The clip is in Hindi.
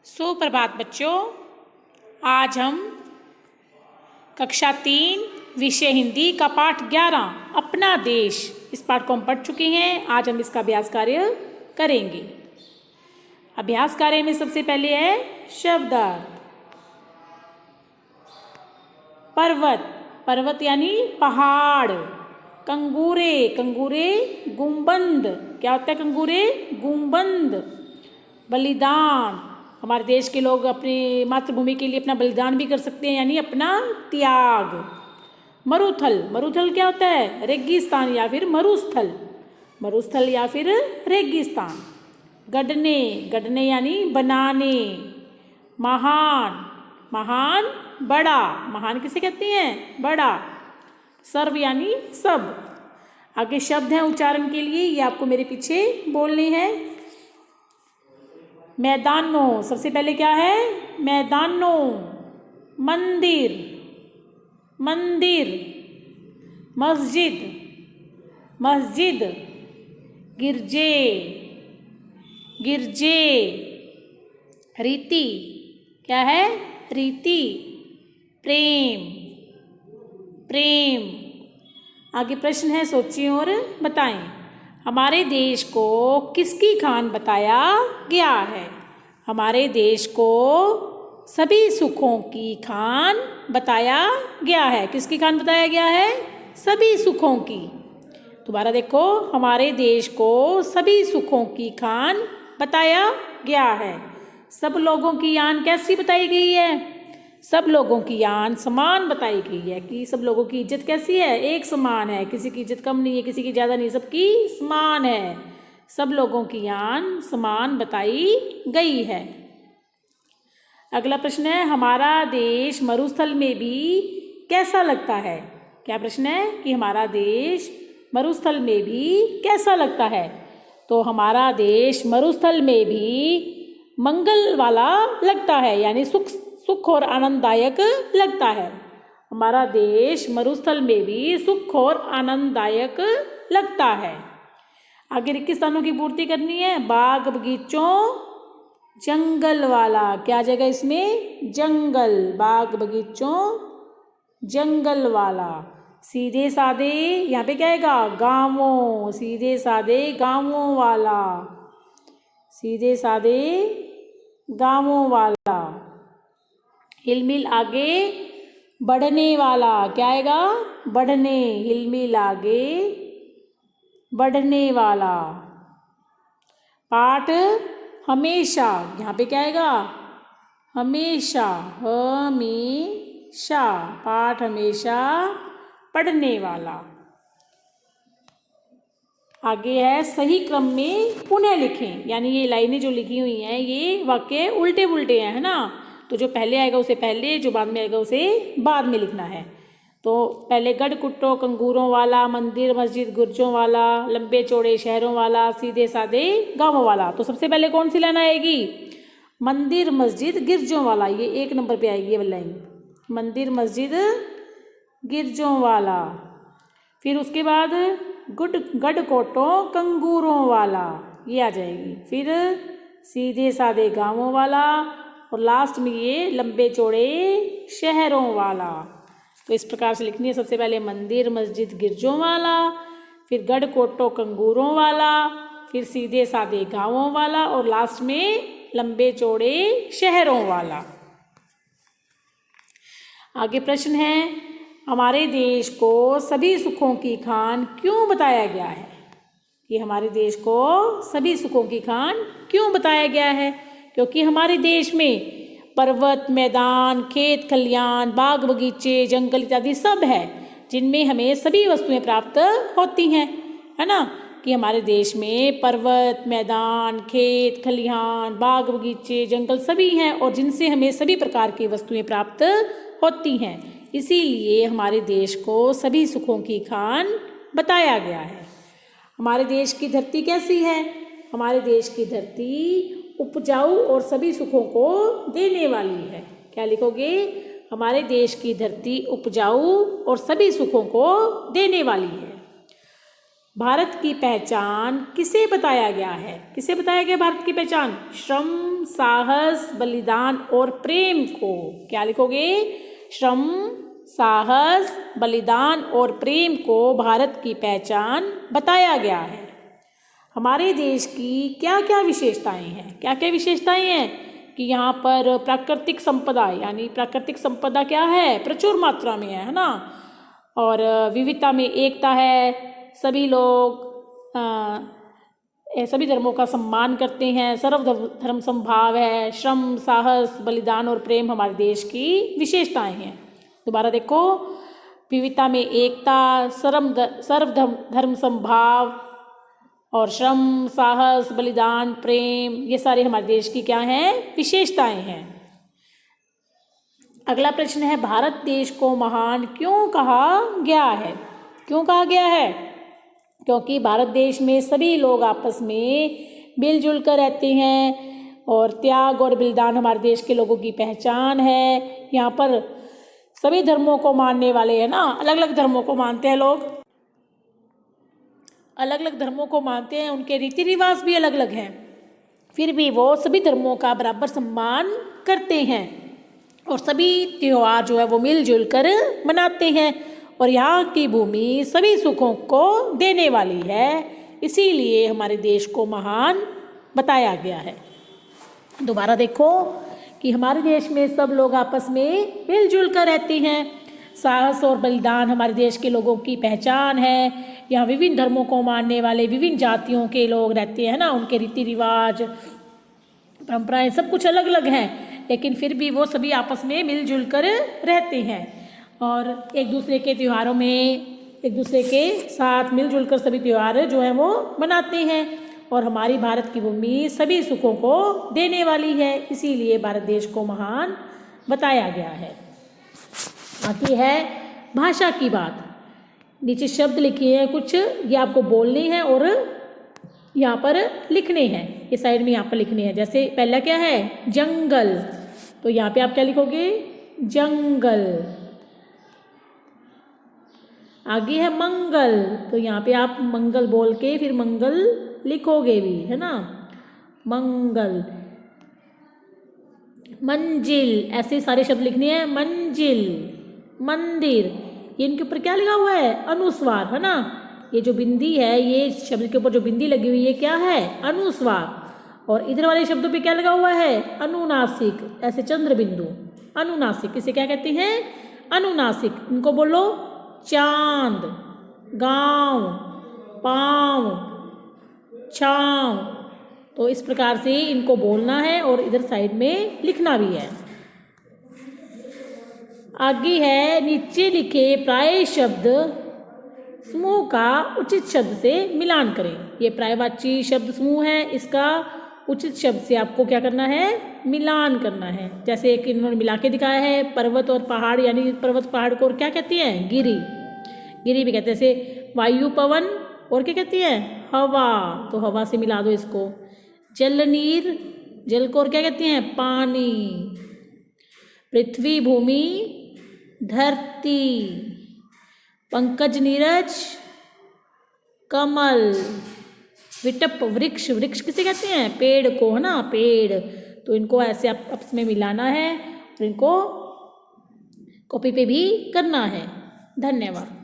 सुप्रभात बच्चों। आज हम कक्षा 3 विषय हिंदी का पाठ 11 अपना देश, इस पाठ को हम पढ़ चुके हैं। आज हम इसका अभ्यास कार्य करेंगे। अभ्यास कार्य में सबसे पहले है शब्दार्थ। पर्वत, पर्वत यानी पहाड़। कंगूरे, कंगूरे गुंबद, क्या होता है कंगूरे? गुंबद। बलिदान, हमारे देश के लोग अपनी मातृभूमि के लिए अपना बलिदान भी कर सकते हैं, यानी अपना त्याग। मरुथल, मरुथल क्या होता है? रेगिस्तान या फिर मरुस्थल, मरुस्थल या फिर रेगिस्तान। गढ़ने, गढ़ने यानी बनाने। महान, महान बड़ा, महान किसे कहते हैं? बड़ा। सर्व यानी सब। आगे शब्द हैं उच्चारण के लिए, ये आपको मेरे पीछे बोलने हैं। मैदानों, सबसे पहले क्या है? मैदानों। मंदिर, मंदिर। मस्जिद, मस्जिद। गिरजे, गिरजे। रीति, क्या है? रीति। प्रेम, प्रेम। आगे प्रश्न है, सोचिए और बताएं। हमारे देश को किसकी खान बताया गया है? हमारे देश को सभी सुखों की खान बताया गया है। किसकी खान बताया गया है? सभी सुखों की। दोबारा देखो, हमारे देश को सभी सुखों की खान बताया गया है। सब लोगों की आन कैसी बताई गई है? सब लोगों की आन समान बताई गई है कि सब लोगों की इज्जत कैसी है? एक समान है, किसी की इज्जत कम नहीं है, किसी की ज़्यादा नहीं, सबकी समान है। सब लोगों की आन समान बताई गई है। अगला प्रश्न है, हमारा देश मरुस्थल में भी कैसा लगता है? क्या प्रश्न है कि हमारा देश मरुस्थल में भी कैसा लगता है? तो हमारा देश मरुस्थल में भी मंगल वाला लगता है, यानी सुख और आनंददायक लगता है। हमारा देश मरुस्थल में भी सुख और आनंददायक लगता है। आगे रिक्त स्थानों की पूर्ति करनी है। बाग बगीचों, जंगल वाला, क्या जगह इसमें? जंगल। बाग बगीचों, जंगल वाला। सीधे साधे, यहाँ पे क्या आएगा? गांवों। सीधे साधे गांवों वाला, सीधे साधे गांवों वाला। हिलमिल आगे बढ़ने वाला, क्या आएगा? बढ़ने। हिलमिल आगे बढ़ने वाला। पाठ हमेशा, यहाँ पे क्या आएगा? हमेशा, हमेशा। पाठ हमेशा पढ़ने वाला। आगे है सही क्रम में पुनः लिखें, यानी ये लाइनें जो लिखी हुई हैं ये वाक्य उल्टे पुल्टे हैं, है ना? तो जो पहले आएगा उसे पहले, जो बाद में आएगा उसे बाद में लिखना है। तो पहले गढ़ कुट्टो कंगूरों वाला, मंदिर मस्जिद गुर्जों वाला, लंबे चौड़े शहरों वाला, सीधे साधे गांवों वाला। तो सबसे पहले कौन सी लाइन आएगी? मंदिर मस्जिद गिरजों वाला, ये 1 नंबर पे आएगी ये वाली लाइन। मंदिर मस्जिद गिरजों वाला। फिर उसके बाद गढ़ कोटों कंगूरों वाला, ये आ जाएगी। फिर सीधे साधे गांवों वाला, और लास्ट में ये लंबे चौड़े शहरों वाला। तो इस प्रकार से लिखनी है। सबसे पहले मंदिर मस्जिद गिरजों वाला, फिर गढ़ कोटों कंगूरों वाला, फिर सीधे साधे गांवों वाला, और लास्ट में लंबे चौड़े शहरों वाला। आगे प्रश्न है, हमारे देश को सभी सुखों की खान क्यों बताया गया है? कि हमारे देश को सभी सुखों की खान क्यों बताया गया है? क्योंकि हमारे देश में पर्वत, मैदान, खेत खलियान, बाग बगीचे, जंगल इत्यादि सब है, जिनमें हमें सभी वस्तुएं प्राप्त होती हैं, है ना? कि हमारे देश में पर्वत, मैदान, खेत खलिहान, बाग बगीचे, जंगल सभी हैं, और जिनसे हमें सभी प्रकार की वस्तुएं प्राप्त होती हैं। इसीलिए हमारे देश को सभी सुखों की खान बताया गया है। हमारे देश की धरती कैसी है? हमारे देश की धरती उपजाऊ और सभी सुखों को देने वाली है। क्या लिखोगे? हमारे देश की धरती उपजाऊ और सभी सुखों को देने वाली है। भारत की पहचान किसे बताया गया है? किसे बताया गया भारत की पहचान? श्रम, साहस, बलिदान और प्रेम को। क्या लिखोगे? श्रम, साहस, बलिदान और प्रेम को भारत की पहचान बताया गया है। हमारे देश की क्या क्या विशेषताएं हैं? क्या क्या विशेषताएं हैं? कि यहाँ पर प्राकृतिक संपदा, यानी प्राकृतिक संपदा क्या है? प्रचुर मात्रा में है ना। और विविधता में एकता है। सभी लोग सभी धर्मों का सम्मान करते हैं। सर्वधर्म समभाव है। श्रम, साहस, बलिदान और प्रेम हमारे देश की विशेषताएं हैं। दोबारा देखो, विविधता में एकता, सर्वधर्म समभाव और श्रम, साहस, बलिदान, प्रेम, ये सारे हमारे देश की क्या हैं? विशेषताएं हैं। अगला प्रश्न है, भारत देश को महान क्यों कहा गया है? क्यों कहा गया है? क्योंकि भारत देश में सभी लोग आपस में मिलजुल कर रहते हैं और त्याग और बलिदान हमारे देश के लोगों की पहचान है। यहाँ पर सभी धर्मों को मानने वाले हैं ना, अलग अलग धर्मों को मानते हैं लोग, अलग अलग धर्मों को मानते हैं, उनके रीति रिवाज भी अलग अलग हैं, फिर भी वो सभी धर्मों का बराबर सम्मान करते हैं और सभी त्यौहार जो है वो मिलजुल कर मनाते हैं। और यहाँ की भूमि सभी सुखों को देने वाली है, इसीलिए हमारे देश को महान बताया गया है। दोबारा देखो कि हमारे देश में सब लोग आपस में मिलजुल कर रहते हैं। साहस और बलिदान हमारे देश के लोगों की पहचान है। यहाँ विभिन्न धर्मों को मानने वाले विभिन्न जातियों के लोग रहते हैं ना, उनके रीति रिवाज, परंपराएं सब कुछ अलग अलग हैं, लेकिन फिर भी वो सभी आपस में मिलजुल कर रहते हैं और एक दूसरे के त्योहारों में एक दूसरे के साथ मिलजुल कर सभी त्यौहार जो हैं वो मनाते हैं। और हमारी भारत की भूमि सभी सुखों को देने वाली है, इसीलिए भारत देश को महान बताया गया है। आती है भाषा की बात। नीचे शब्द लिखे हैं कुछ, ये आपको बोलने हैं और यहाँ पर लिखने हैं। ये साइड में यहाँ पर लिखने हैं। जैसे पहला क्या है? जंगल, तो यहाँ पे आप क्या लिखोगे? जंगल। आगे है मंगल, तो यहाँ पे आप मंगल बोल के फिर मंगल लिखोगे भी, है ना, मंगल। मंजिल, ऐसे सारे शब्द लिखने हैं। मंजिल, मंदिर, ये इनके ऊपर क्या लगा हुआ है? अनुस्वार, है ना। ये जो बिंदी है, ये शब्द के ऊपर जो बिंदी लगी हुई है क्या है? अनुस्वार। और इधर वाले शब्दों पे क्या लगा हुआ है? अनुनासिक, ऐसे चंद्र बिंदु, अनुनासिक। इसे क्या कहते हैं? अनुनासिक। इनको बोलो चांद, गांव, पांव, छांव। तो इस प्रकार से इनको बोलना है और इधर साइड में लिखना भी है। आगे है, नीचे लिखे प्राय शब्द समूह का उचित शब्द से मिलान करें। ये प्रायवाची शब्द समूह है, इसका उचित शब्द से आपको क्या करना है? मिलान करना है। जैसे एक इन्होंने मिला के दिखाया है, पर्वत और पहाड़, यानी पर्वत पहाड़ को और क्या कहती हैं? गिरी, गिरी भी कहते हैं। जैसे वायु, पवन और क्या कहती है? हवा, तो हवा से मिला दो इसको। जल, नीर, जल को और क्या कहते हैं? पानी। पृथ्वी, भूमि, धरती। पंकज, नीरज, कमल। विटप, वृक्ष, वृक्ष किसे कहते हैं? पेड़ को, है ना, पेड़। तो इनको ऐसे आप आपस में मिलाना है और इनको कॉपी पे भी करना है। धन्यवाद।